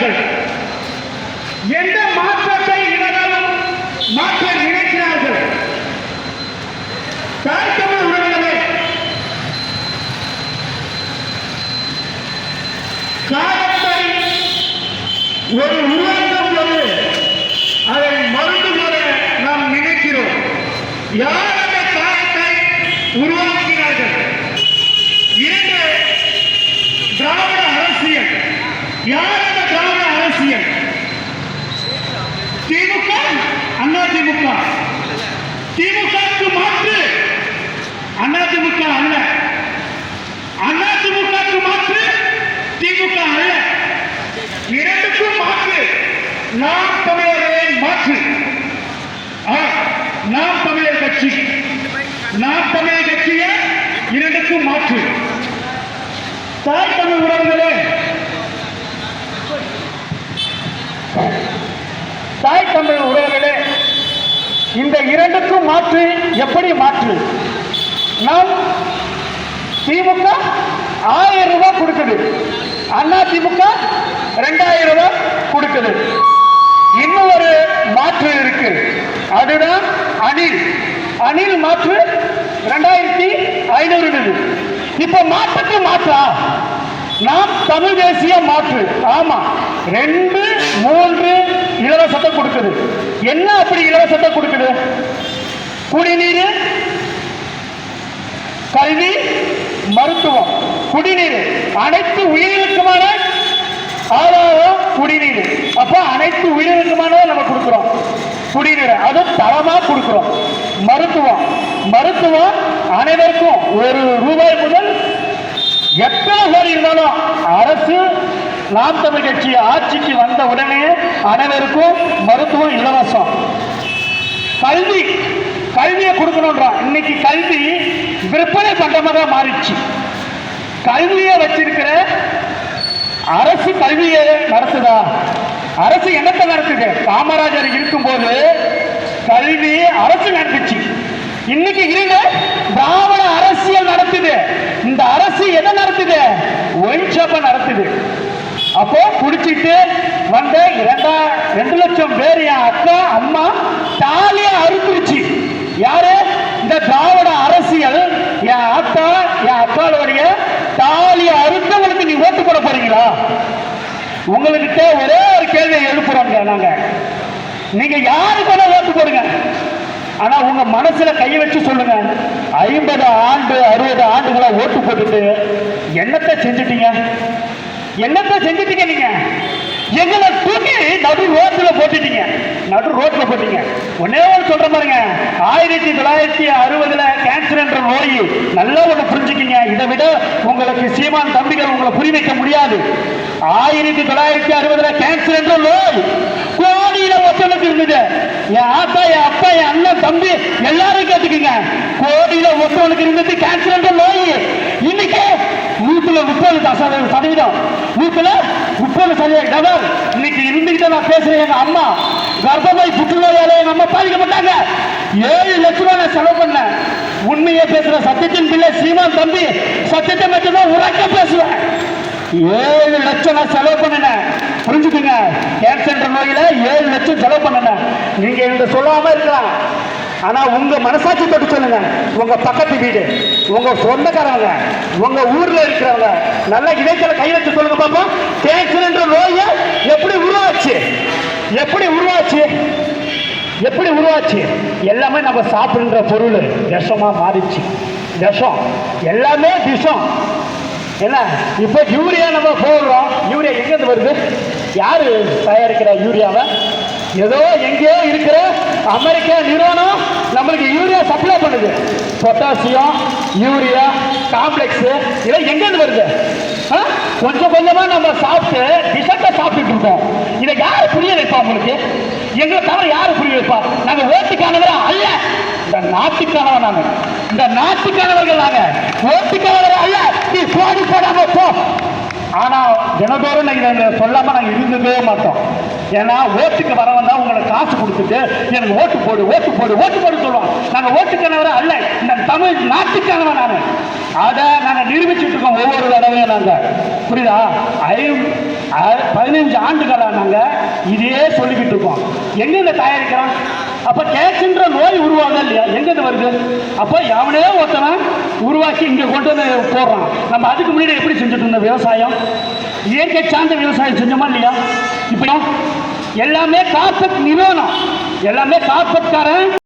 நினைக்கிறார்கள். எந்த மாற்றத்தை இவர்கள் மாற்ற நினைக்கிறார்கள்? தாய்த்தமிழ் உறவுகளே, காலத்தை ஒரு உருவாக்கும் போது அதை மருந்து போல நாம் நினைக்கிறோம். யார் அந்த காலத்தை உருவாக்கினார்கள்? இரண்டு திராவிட அரசியல். யார் அந்த திராவிட அரசியல்? திமுக, அதிமுக. திமுகவுக்கு மாற்று அதிமுக அல்ல, அதிமுகவுக்கு மாற்று திமுக அல்ல. இரண்டுக்கும் மாற்று நாம் தமிழர்களே மாற்று. நாம் தமிழர் கட்சி, நாம் தமிழர் கட்சிய இரண்டுக்கும் மாற்று. தாய் தமிழ் உறவுகளே, தாய் தமிழ் உறவுகளே, இந்த இரண்டுக்கும் மாற்று எப்படி மாற்று? நாம் திமுக 1000 ரூபாய் கொடுக்குது, அதிமுக 2000 ரூபாய் கொடுக்குது. இன்னும் ஒரு மாற்று இருக்கு, அதுதான் அணில். அணில் மாற்று 2500. இப்ப மாற்றுக்கு மாற்றா நாம் தமிழ் தேசிய மாற்று. ஆமா, 2, 3 இலவசத்தை கொடுக்குது. என்ன அப்படி இலவசத்தை கொடுக்குது? குடிநீர், கல்வி, மருத்துவம். குடிநீர் அனைத்து உயிர்களுக்குமான ஆதாரம் குடிநீர். அப்ப அனைத்து உயிர்களுக்குமான நம்ம கொடுக்கிறோம் குடிநீர், அது தரமா கொடுக்கிறோம். மருத்துவம், மருத்துவம் அனைவருக்கும் ₹1 முதல் எத்தனை கோடி இருந்தாலும் அரசு நாம் தமிழ் கட்சி ஆட்சிக்கு வந்த உடனே அனைவருக்கும் மருத்துவம் இலவசம். கல்வி, கல்வியை கொடுக்கணும்ன்றான். இன்னைக்கு கல்வி விற்பனை பண்டமாக மாறிச்சு. கல்வியை வச்சிருக்கிற அரசு கல்வியை நடத்துதா? அரசு என்னத்தை நடத்துது? காமராஜர் இருக்கும்போது கல்வி அரசு நடந்துச்சு. இன்னைக்கு இருங்க திராவிட அரசியல் நடத்துது. இந்த அரசு என்ன நடத்துது? ஒயின் ஷாப்பை நடத்துது. அப்போ குடிச்சிட்டு வந்த 2 லட்சம் பேர் என் அக்கா அம்மா தாலியை அறுத்துருச்சு. யாரு? இந்த திராவிட அரசியல். என் அக்கா, என் அக்காளுடைய தாலியை அறுத்தவங்களுக்கு நீ ஓட்டு போட போறீங்களா? உங்ககிட்ட ஒரே ஒரு கேள்வியை எழுப்புறோங்க நாங்க. நீங்க யாருக்கு ஓட்டு போடுங்க, ஆனா உங்க மனசுல கையை வச்சு சொல்லுங்க. 50 ஆண்டு 60 ஆண்டுகளா ஓட்டு போட்டுட்டு என்னத்தை செஞ்சுட்டீங்க? என்னத்தை செஞ்சுட்டீங்க? நீங்க எங்களை தூக்கி நடு ரோட்ல போட்டுட்டீங்க. நடு ரோட்ல போட்டீங்க. ஒன்னே ஒன்று சொல்ற பாருங்க, 1960 கேன்சர் என்ற நோய் நல்லா ஒண்ணு புரிஞ்சுக்கிங்க. இதை விட உங்களுக்கு சீமான் தம்பிகள் உங்களை புரிய வைக்க முடியாது. 1960 கேன்சர் என்ற நோய் கோடியில ஒருத்தனுக்கு இருந்தது. என் ஆத்தா, என் அப்பா, என் அண்ணன், தம்பி எல்லாரும் கேட்டுக்குங்க. கோடியில ஒருத்தனுக்கு இருந்தது கேன்சர் என்ற நோய். இன்னைக்கு 130%, 130% இன்னைக்கு இருந்துகிட்ட நான் பேசுறேன். எங்க அம்மா கர்ப்பமாய் புற்றுநோயால எங்க அம்மா பாதிக்கப்பட்டாங்க. 7 லட்சம் ரூபாய் நான் செலவு பண்ணேன். உண்மையை பேசுற சத்தியத்தின் பிள்ளை சீமான் தம்பி சத்தியத்தை மட்டும்தான் உறக்க பேசுவேன். 7 லட்சம் நான் செலவு பண்ணினேன். புரிஞ்சுக்குங்க, கேன்சர் நோயில 7 லட்சம் செலவு பண்ணினேன். நீங்க என்கிட்ட சொல்லாம இருக்கலாம், ஆனா உங்க மனசாட்சி தொட்டு சொல்லுங்க. உங்க பக்கத்து வீடு, உங்க சொந்தக்காரங்க, உங்க ஊர்ல இருக்கிறவங்க நல்ல இடைத்தல கை வச்சு சொல்லுங்க பாப்போம். கேன்சர் என்ற நோய எப்படி உருவாச்சு? எப்படி உருவாச்சு? எப்படி உருவாச்சு? எல்லாமே நம்ம சாப்பிடுற பொருள் விஷமா மாறிச்சு. விஷம், எல்லாமே விஷம். என்ன இப்ப யூரியா நம்ம போடுறோம். யூரியா எங்க இருந்து வருது? யாரு தயாரிக்கிற யூரியாவை? ஏதோ எங்கேயோ இருக்கிற அமெரிக்க நிறுவனம் நம்மளுக்கு யூரியா சப்ளை பண்ணுது. பொட்டாசியம், யூரியா, காம்ப்ளெக்ஸ் இதெல்லாம் எங்க இருந்து வருது? கொஞ்சம் கொஞ்சமா நம்ம சாப்பிட்டு விஷத்தை சாப்பிட்டு இருக்கோம். இதை யாரு புரிய வைப்பா? உங்களுக்கு எங்களை தவிர யாரு புரிய வைப்பா? நாங்க ஓட்டுக்கானவரா அல்ல, இந்த நாட்டுக்கானவன். நாங்க இந்த நாட்டுக்கானவர்கள், நாங்க ஓட்டுக்கானவரா அல்ல. நீ போடி போடாம போ. ஆனா தினதோறும் இதை சொல்லாம நாங்க இருந்ததே மாட்டோம். ஏன்னா ஓட்டுக்கு வரவன் தான் உங்களை காசு கொடுத்துட்டு எனக்கு ஓட்டு போடு ஓட்டு போடு ஓட்டு போடு சொல்லுவோம். நாங்க ஓட்டுக்கானவரை அல்ல, இந்த தமிழ் நாட்டுக்கானவன் நானு. அதை நாங்க நிரூபிச்சுட்டு இருக்கோம் ஒவ்வொரு தடவையும். நாங்க புரியுதா, 15 ஆண்டுகளா நாங்க இதே சொல்லிக்கிட்டு இருக்கோம். எங்க தயாரிக்கிறோம்? அப்ப கேட்கின்ற நோய் உருவாகுதா இல்லையா? எங்கிருந்து வருது? அப்ப எவனே ஒருத்தவன் உருவாக்கி இங்க கொண்டு வந்து போடுறான். நம்ம அதுக்கு முன்னாடி எப்படி செஞ்சுட்டு இருந்த விவசாயம், இயற்கை சார்ந்த விவசாயம் செஞ்சோமா இல்லையா? இப்ப எல்லாமே கார்பரேட் நிறுவனம், எல்லாமே கார்பரேட்காரன்